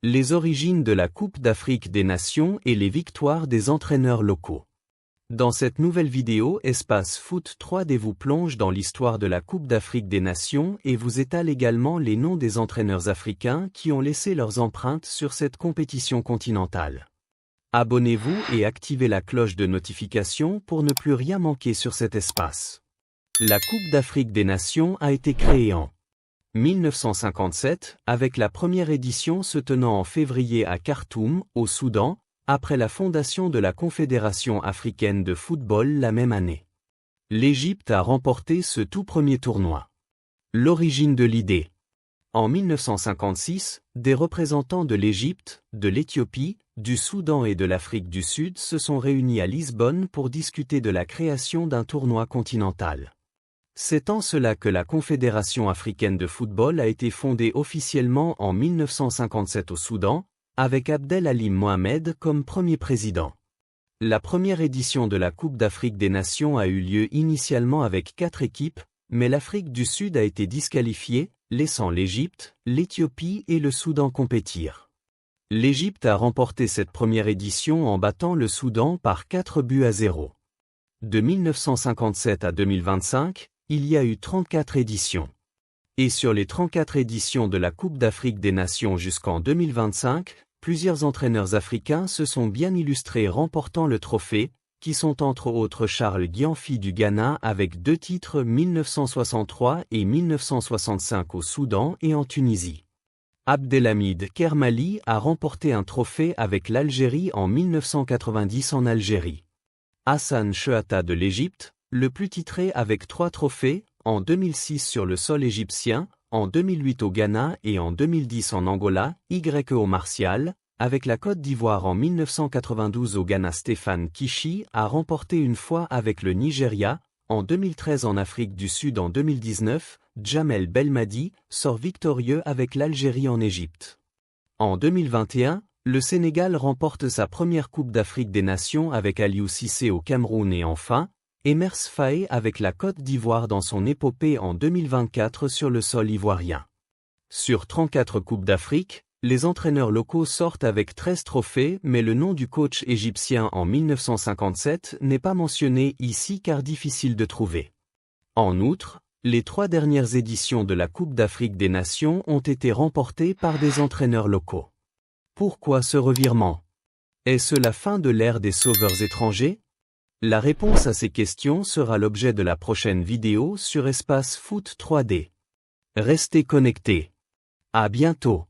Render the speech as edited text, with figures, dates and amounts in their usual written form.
Les origines de la Coupe d'Afrique des Nations et les victoires des entraîneurs locaux. Dans cette nouvelle vidéo, Espace Foot 3D vous plonge dans l'histoire de la Coupe d'Afrique des Nations et vous étale également les noms des entraîneurs africains qui ont laissé leurs empreintes sur cette compétition continentale. Abonnez-vous et activez la cloche de notification pour ne plus rien manquer sur cet espace. La Coupe d'Afrique des Nations a été créée en 1957, avec la première édition se tenant en février à Khartoum, au Soudan, après la fondation de la Confédération africaine de football la même année. L'Égypte a remporté ce tout premier tournoi. L'origine de l'idée. En 1956, des représentants de l'Égypte, de l'Éthiopie, du Soudan et de l'Afrique du Sud se sont réunis à Lisbonne pour discuter de la création d'un tournoi continental. C'est en cela que la Confédération africaine de football a été fondée officiellement en 1957 au Soudan, avec Abdel Halim Mohamed comme premier président. La première édition de la Coupe d'Afrique des Nations a eu lieu initialement avec 4 équipes, mais l'Afrique du Sud a été disqualifiée, laissant l'Égypte, l'Éthiopie et le Soudan compétir. L'Égypte a remporté cette première édition en battant le Soudan par 4-0. De 1957 à 2025, il y a eu 34 éditions. Et sur les 34 éditions de la Coupe d'Afrique des Nations jusqu'en 2025, plusieurs entraîneurs africains se sont bien illustrés remportant le trophée, qui sont entre autres Charles Guianfi du Ghana avec 2 titres 1963 et 1965 au Soudan et en Tunisie. Abdelhamid Kermali a remporté un trophée avec l'Algérie en 1990 en Algérie. Hassan Chehata de l'Égypte, le plus titré avec 3 trophées, en 2006 sur le sol égyptien, en 2008 au Ghana et en 2010 en Angola, YO Martial, avec la Côte d'Ivoire en 1992 au Ghana. Stéphane Kishi a remporté une fois avec le Nigeria, en 2013 en Afrique du Sud. En 2019, Djamel Belmadi sort victorieux avec l'Algérie en Égypte. En 2021, le Sénégal remporte sa première Coupe d'Afrique des Nations avec Aliou Cissé au Cameroun et enfin, Emers Faé avec la Côte d'Ivoire dans son épopée en 2024 sur le sol ivoirien. Sur 34 Coupes d'Afrique, les entraîneurs locaux sortent avec 13 trophées mais le nom du coach égyptien en 1957 n'est pas mentionné ici car difficile de trouver. En outre, les 3 dernières éditions de la Coupe d'Afrique des Nations ont été remportées par des entraîneurs locaux. Pourquoi ce revirement? Est-ce la fin de l'ère des sauveurs étrangers? La réponse à ces questions sera l'objet de la prochaine vidéo sur Espace Foot 3D. Restez connectés. À bientôt.